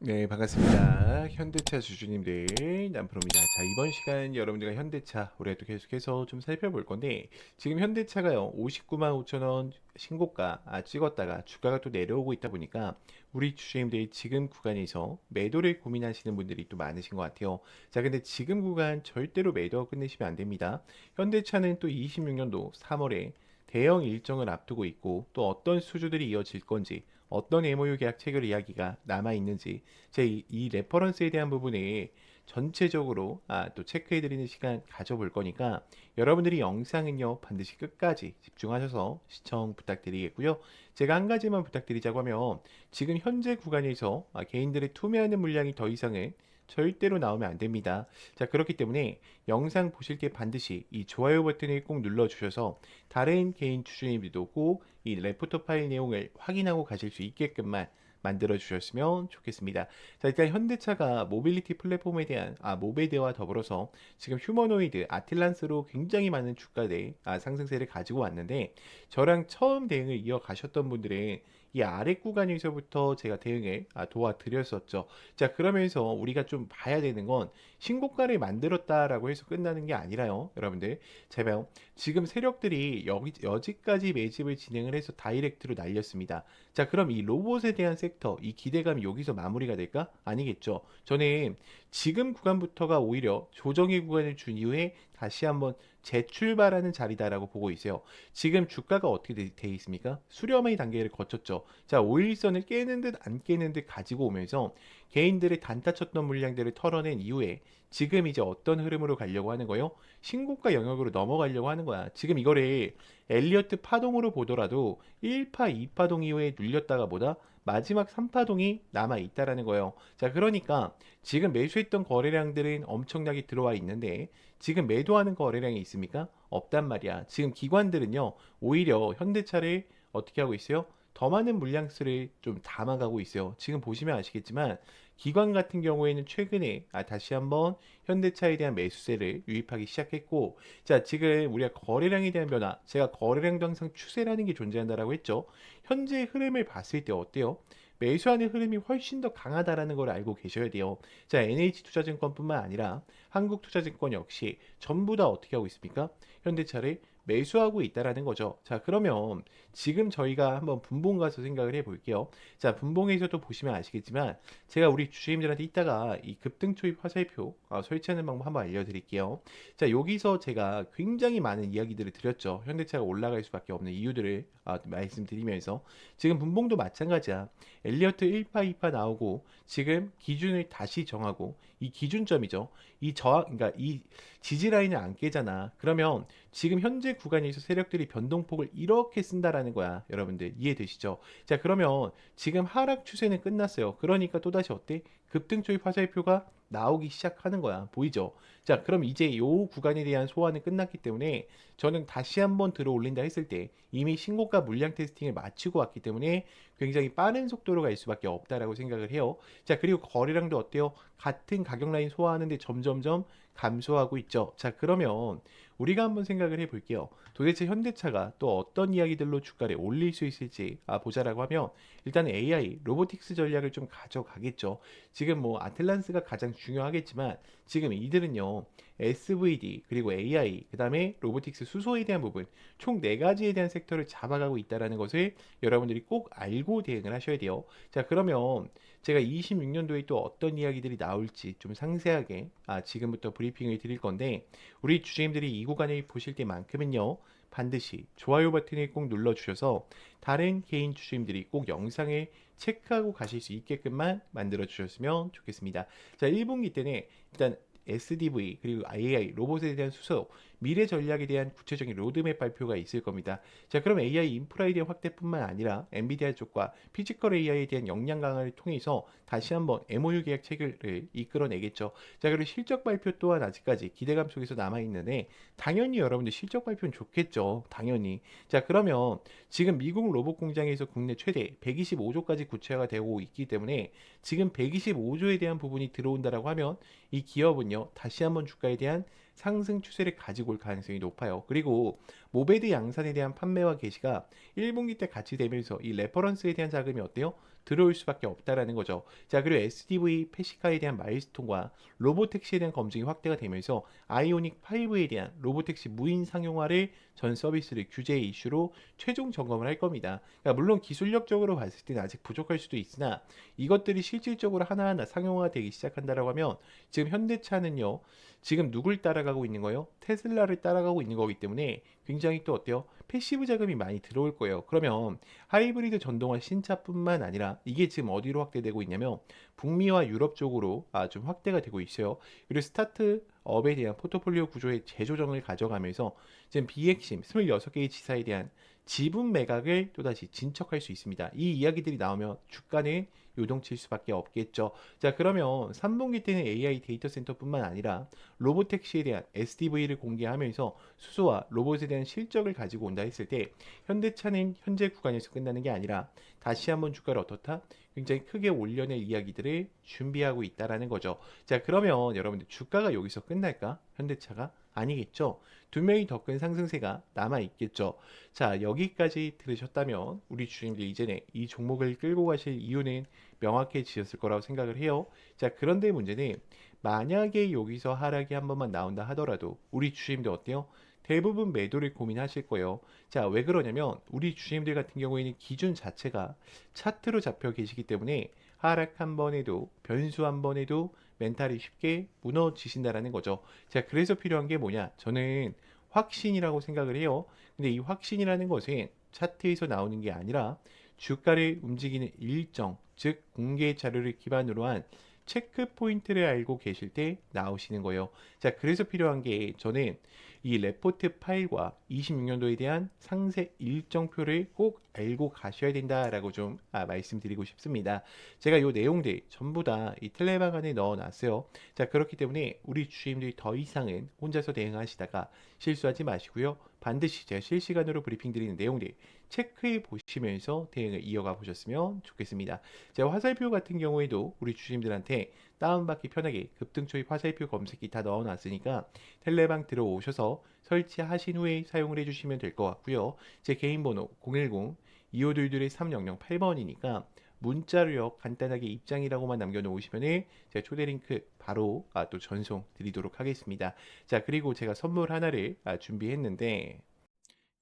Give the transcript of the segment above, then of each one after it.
네, 반갑습니다. 현대차 주주님들, 남프로입니다. 자, 이번 시간 여러분들과 현대차 올해도 계속해서 좀 살펴볼 건데, 지금 현대차가요, 59만 5천 원 신고가 찍었다가 주가가 또 내려오고 있다 보니까, 우리 주주님들이 지금 구간에서 매도를 고민하시는 분들이 또 많으신 것 같아요. 자, 근데 지금 구간 절대로 매도하고 끝내시면 안 됩니다. 현대차는 또 26년도 3월에 대형 일정을 앞두고 있고, 또 어떤 수주들이 이어질 건지, 어떤 MOU 계약 체결 이야기가 남아 있는지 이 레퍼런스에 대한 부분에 전체적으로 또 체크해 드리는 시간 가져볼 거니까 여러분들이 영상은요 반드시 끝까지 집중하셔서 시청 부탁드리겠고요. 제가 한 가지만 부탁드리자고 하면 지금 현재 구간에서 개인들의 투매하는 물량이 더 이상은 절대로 나오면 안 됩니다. 자, 그렇기 때문에 영상 보실 때 반드시 이 좋아요 버튼을 꼭 눌러 주셔서 다른 개인 주주님들도 꼭 이 레포터 파일 내용을 확인하고 가실 수 있게끔만 만들어 주셨으면 좋겠습니다. 자, 일단 현대차가 모빌리티 플랫폼에 대한 모베드와 더불어서 지금 휴머노이드 아틀란스로 굉장히 많은 주가대 상승세를 가지고 왔는데, 저랑 처음 대응을 이어가셨던 분들은 이 아래 구간에서부터 제가 대응을 도와드렸었죠. 자, 그러면서 우리가 좀 봐야 되는 건 신고가를 만들었다라고 해서 끝나는 게 아니라요, 여러분들. 제발 지금 세력들이 여기까지 매집을 진행을 해서 다이렉트로 날렸습니다. 자, 그럼 이 로봇에 대한 섹터, 이 기대감이 여기서 마무리가 될까? 아니겠죠. 저는 지금 구간부터가 오히려 조정의 구간을 준 이후에 다시 한번 재출발하는 자리다라고 보고 있어요. 지금 주가가 어떻게 돼 있습니까? 수렴의 단계를 거쳤죠. 자, 5일선을 깨는 듯 안 깨는 듯 가지고 오면서 개인들의 단타 쳤던 물량들을 털어낸 이후에 지금 이제 어떤 흐름으로 가려고 하는 거예요? 신고가 영역으로 넘어가려고 하는 거야. 지금 이거를 엘리어트 파동으로 보더라도 1파, 2파동 이후에 눌렸다가 보다 마지막 3파동이 남아 있다라는 거예요. 자, 그러니까 지금 매수했던 거래량들은 엄청나게 들어와 있는데 지금 매도하는 거래량이 있습니까? 없단 말이야. 지금 기관들은요, 오히려 현대차를 어떻게 하고 있어요? 더 많은 물량수를 좀 담아가고 있어요. 지금 보시면 아시겠지만 기관 같은 경우에는 최근에 다시 한번 현대차에 대한 매수세를 유입하기 시작했고, 자, 지금 우리가 거래량에 대한 변화, 제가 거래량도 항상 추세라는 게 존재한다라고 했죠. 현재 흐름을 봤을 때 어때요? 매수하는 흐름이 훨씬 더 강하다라는 걸 알고 계셔야 돼요. 자, NH투자증권뿐만 아니라 한국투자증권 역시 전부 다 어떻게 하고 있습니까? 현대차를 매수하고 있다라는 거죠. 자, 그러면 지금 저희가 한번 분봉 가서 생각을 해볼게요. 자, 분봉에서도 보시면 아시겠지만 제가 우리 주주님들한테 이따가 이 급등 초입 화살표 설치하는 방법 한번 알려드릴게요. 자, 여기서 제가 굉장히 많은 이야기들을 드렸죠. 현대차가 올라갈 수밖에 없는 이유들을 말씀드리면서 지금 분봉도 마찬가지야. 엘리어트 1파, 2파 나오고 지금 기준을 다시 정하고 이 기준점이죠. 이 저항, 그러니까 이 지지 라인을 안 깨잖아. 그러면 지금 현재 구간에서 세력들이 변동폭을 이렇게 쓴다라는 거야. 여러분들 이해되시죠? 자, 그러면 지금 하락 추세는 끝났어요. 그러니까 또다시 어때? 급등 초입 화살표가 나오기 시작하는 거야. 보이죠? 자, 그럼 이제 요 구간에 대한 소화는 끝났기 때문에 저는 다시 한번 들어 올린다 했을 때 이미 신고가 물량 테스팅을 마치고 왔기 때문에 굉장히 빠른 속도로 갈 수밖에 없다라고 생각을 해요. 자, 그리고 거래량도 어때요? 같은 가격 라인 소화하는데 점점점 감소하고 있죠. 자, 그러면 우리가 한번 생각을 해볼게요. 도대체 현대차가 또 어떤 이야기들로 주가를 올릴 수 있을지 보자라고 하면 일단 AI, 로보틱스 전략을 좀 가져가겠죠. 지금 뭐 아틀란스가 가장 중요하겠지만 지금 이들은요, SVD 그리고 AI 그 다음에 로보틱스 수소에 대한 부분 총 4가지에 대한 섹터를 잡아가고 있다는 것을 여러분들이 꼭 알고 대응을 하셔야 돼요. 자, 그러면 제가 26년도에 또 어떤 이야기들이 나올지 좀 상세하게 지금부터 브리핑을 드릴 건데, 우리 주주님들이 이 구간을 보실 때만큼은요, 반드시 좋아요 버튼을 꼭 눌러주셔서 다른 개인 주주님들이 꼭 영상을 체크하고 가실 수 있게끔만 만들어 주셨으면 좋겠습니다. 자, 1분기 때는 일단 SDV 그리고 AI 로봇에 대한 수소 미래 전략에 대한 구체적인 로드맵 발표가 있을 겁니다. 자, 그럼 AI 인프라에 대한 확대뿐만 아니라 엔비디아 쪽과 피지컬 AI에 대한 역량 강화를 통해서 다시 한번 MOU 계약 체결을 이끌어내겠죠. 자, 그리고 실적 발표 또한 아직까지 기대감 속에서 남아있는데 당연히 여러분들 실적 발표는 좋겠죠. 당연히. 자, 그러면 지금 미국 로봇 공장에서 국내 최대 125조까지 구체화가 되고 있기 때문에 지금 125조에 대한 부분이 들어온다라고 하면 이 기업은요 다시 한번 주가에 대한 상승 추세를 가지고 올 가능성이 높아요. 그리고 모베드 양산에 대한 판매와 개시가 1분기 때 같이 되면서 이 레퍼런스에 대한 자금이 어때요? 들어올 수밖에 없다라는 거죠. 자, 그리고 SDV 패시카에 대한 마일스톤과 로보택시에 대한 검증이 확대가 되면서 아이오닉 5에 대한 로보택시 무인 상용화를 전 서비스를 규제 이슈로 최종 점검을 할 겁니다. 그러니까 물론 기술력적으로 봤을 때는 아직 부족할 수도 있으나 이것들이 실질적으로 하나하나 상용화되기 시작한다라고 하면 지금 현대차는요. 지금 누굴 따라가고 있는 거예요? 테슬라를 따라가고 있는 거기 때문에 굉장히 또 어때요? 패시브 자금이 많이 들어올 거예요. 그러면 하이브리드 전동화 신차뿐만 아니라 이게 지금 어디로 확대되고 있냐면 북미와 유럽 쪽으로 좀 확대가 되고 있어요. 그리고 스타트업에 대한 포트폴리오 구조의 재조정을 가져가면서 지금 비핵심 26개의 지사에 대한 지분 매각을 또다시 진척할 수 있습니다. 이 이야기들이 나오면 주가는 요동칠 수밖에 없겠죠. 자, 그러면 3분기 때는 AI 데이터 센터뿐만 아니라 로보택시에 대한 SDV를 공개하면서 수소와 로봇에 대한 실적을 가지고 온다 했을 때 현대차는 현재 구간에서 끝나는 게 아니라 다시 한번 주가를 어떻다? 굉장히 크게 올려낼 이야기들을 준비하고 있다라는 거죠. 자, 그러면 여러분들 주가가 여기서 끝날까? 현대차가? 아니겠죠. 두 명이 더 큰 상승세가 남아 있겠죠. 자, 여기까지 들으셨다면 우리 주님들 이제는 이 종목을 끌고 가실 이유는 명확해지셨을 거라고 생각을 해요. 자, 그런데 문제는 만약에 여기서 하락이 한 번만 나온다 하더라도 우리 주님들 어때요? 대부분 매도를 고민하실 거예요. 자, 왜 그러냐면 우리 주님들 같은 경우에는 기준 자체가 차트로 잡혀 계시기 때문에 하락 한 번에도 변수 한 번에도 멘탈이 쉽게 무너지신다라는 거죠. 자, 그래서 필요한 게 뭐냐? 저는 확신이라고 생각을 해요. 근데 이 확신이라는 것은 차트에서 나오는 게 아니라 주가를 움직이는 일정, 즉 공개 자료를 기반으로 한 체크 포인트를 알고 계실 때 나오시는 거예요. 자, 그래서 필요한 게 저는 이 레포트 파일과 26년도에 대한 상세 일정표를 꼭 알고 가셔야 된다라고 좀 말씀드리고 싶습니다. 제가 이 내용들 전부 다 이 텔레방 안에 넣어놨어요. 자, 그렇기 때문에 우리 주임들이 더 이상은 혼자서 대응하시다가 실수하지 마시고요. 반드시 제가 실시간으로 브리핑 드리는 내용들 체크해 보시면서 대응을 이어가 보셨으면 좋겠습니다. 제가 화살표 같은 경우에도 우리 주임들한테 다운받기 편하게 급등 초입 화살표 검색기 다 넣어놨으니까 텔레방 들어오셔서 설치하신 후에 사용을 해주시면 될 것 같고요. 제 개인 번호 010-2522-3008번이니까 문자로요 간단하게 입장이라고만 남겨놓으시면 제가 초대 링크 바로 또 전송 드리도록 하겠습니다. 자, 그리고 제가 선물 하나를 준비했는데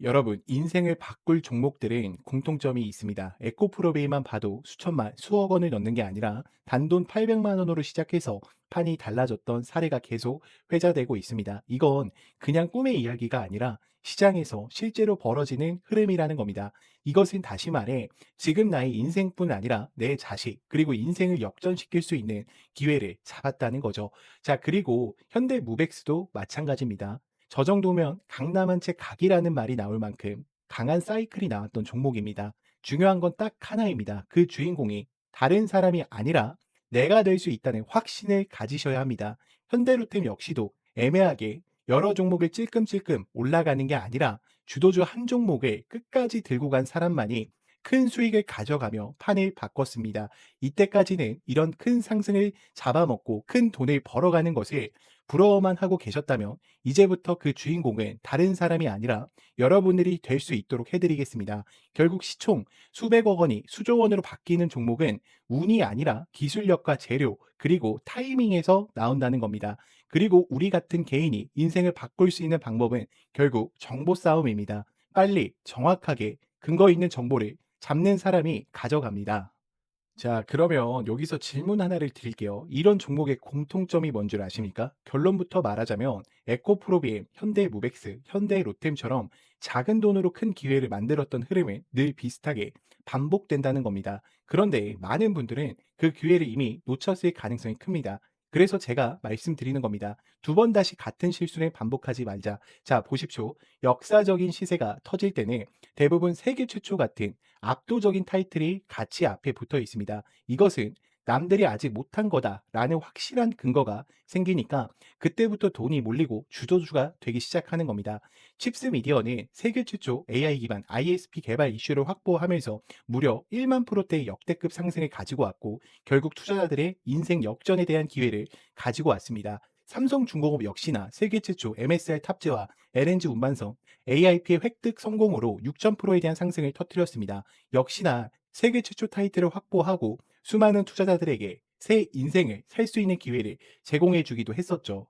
여러분, 인생을 바꿀 종목들은 공통점이 있습니다. 에코프로베이만 봐도 수천만, 수억 원을 넣는 게 아니라 단돈 800만 원으로 시작해서 판이 달라졌던 사례가 계속 회자되고 있습니다. 이건 그냥 꿈의 이야기가 아니라 시장에서 실제로 벌어지는 흐름이라는 겁니다. 이것은 다시 말해 지금 나의 인생뿐 아니라 내 자식, 그리고 인생을 역전시킬 수 있는 기회를 잡았다는 거죠. 자, 그리고 현대 무백스도 마찬가지입니다. 저 정도면 강남 한 채 각이라는 말이 나올 만큼 강한 사이클이 나왔던 종목입니다. 중요한 건 딱 하나입니다. 그 주인공이 다른 사람이 아니라 내가 될 수 있다는 확신을 가지셔야 합니다. 현대로템 역시도 애매하게 여러 종목을 찔끔찔끔 올라가는 게 아니라 주도주 한 종목을 끝까지 들고 간 사람만이 큰 수익을 가져가며 판을 바꿨습니다. 이때까지는 이런 큰 상승을 잡아먹고 큰 돈을 벌어가는 것을 부러워만 하고 계셨다면 이제부터 그 주인공은 다른 사람이 아니라 여러분들이 될 수 있도록 해드리겠습니다. 결국 시총 수백억 원이 수조 원으로 바뀌는 종목은 운이 아니라 기술력과 재료 그리고 타이밍에서 나온다는 겁니다. 그리고 우리 같은 개인이 인생을 바꿀 수 있는 방법은 결국 정보 싸움입니다. 빨리 정확하게 근거 있는 정보를 잡는 사람이 가져갑니다. 자, 그러면 여기서 질문 하나를 드릴게요. 이런 종목의 공통점이 뭔 줄 아십니까? 결론부터 말하자면 에코프로비엠, 현대무백스, 현대로템처럼 작은 돈으로 큰 기회를 만들었던 흐름은 늘 비슷하게 반복된다는 겁니다. 그런데 많은 분들은 그 기회를 이미 놓쳤을 가능성이 큽니다. 그래서 제가 말씀드리는 겁니다. 두 번 다시 같은 실수를 반복하지 말자. 자, 보십시오. 역사적인 시세가 터질 때는 대부분 세계 최초 같은 압도적인 타이틀이 같이 앞에 붙어 있습니다. 이것은 남들이 아직 못한 거다라는 확실한 근거가 생기니까 그때부터 돈이 몰리고 주도주가 되기 시작하는 겁니다. 칩스 미디어는 세계 최초 AI 기반 ISP 개발 이슈를 확보하면서 무려 1만 프로대의 역대급 상승을 가지고 왔고 결국 투자자들의 인생 역전에 대한 기회를 가지고 왔습니다. 삼성중공업 역시나 세계 최초 MSR 탑재와 LNG 운반선 AIP의 획득 성공으로 6,000%에 대한 상승을 터뜨렸습니다. 역시나 세계 최초 타이틀을 확보하고 수많은 투자자들에게 새 인생을 살 수 있는 기회를 제공해 주기도 했었죠.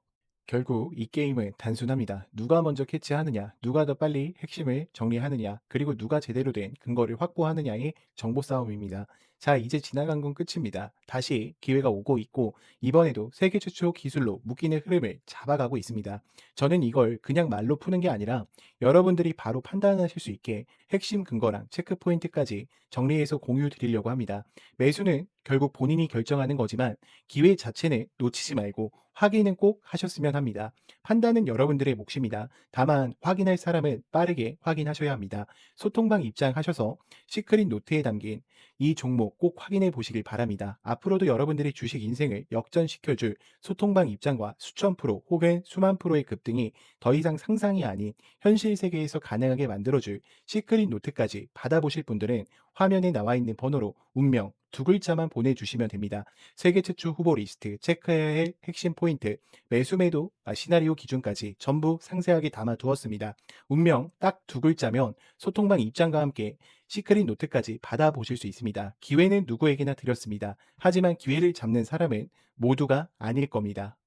결국 이 게임은 단순합니다. 누가 먼저 캐치하느냐, 누가 더 빨리 핵심을 정리하느냐, 그리고 누가 제대로 된 근거를 확보하느냐의 정보 싸움입니다. 자, 이제 지나간 건 끝입니다. 다시 기회가 오고 있고, 이번에도 세계 최초 기술로 묶이는 흐름을 잡아가고 있습니다. 저는 이걸 그냥 말로 푸는 게 아니라 여러분들이 바로 판단하실 수 있게 핵심 근거랑 체크 포인트까지 정리해서 공유 드리려고 합니다. 매수는 결국 본인이 결정하는 거지만 기회 자체는 놓치지 말고 확인은 꼭 하셨으면 합니다. 판단은 여러분들의 몫입니다. 다만 확인할 사람은 빠르게 확인하셔야 합니다. 소통방 입장하셔서 시크릿 노트에 담긴 이 종목 꼭 확인해 보시길 바랍니다. 앞으로도 여러분들의 주식 인생을 역전시켜줄 소통방 입장과 수천 프로 혹은 수만 프로의 급등이 더 이상 상상이 아닌 현실 세계에서 가능하게 만들어줄 시크릿 노트까지 받아보실 분들은 화면에 나와 있는 번호로 운명 두 글자만 보내주시면 됩니다. 세계 최초 후보 리스트, 체크해야 할 핵심 포인트, 매수 매도, 시나리오 기준까지 전부 상세하게 담아 두었습니다. 운명 딱 두 글자면 소통방 입장과 함께 시크릿 노트까지 받아보실 수 있습니다. 기회는 누구에게나 드렸습니다. 하지만 기회를 잡는 사람은 모두가 아닐 겁니다.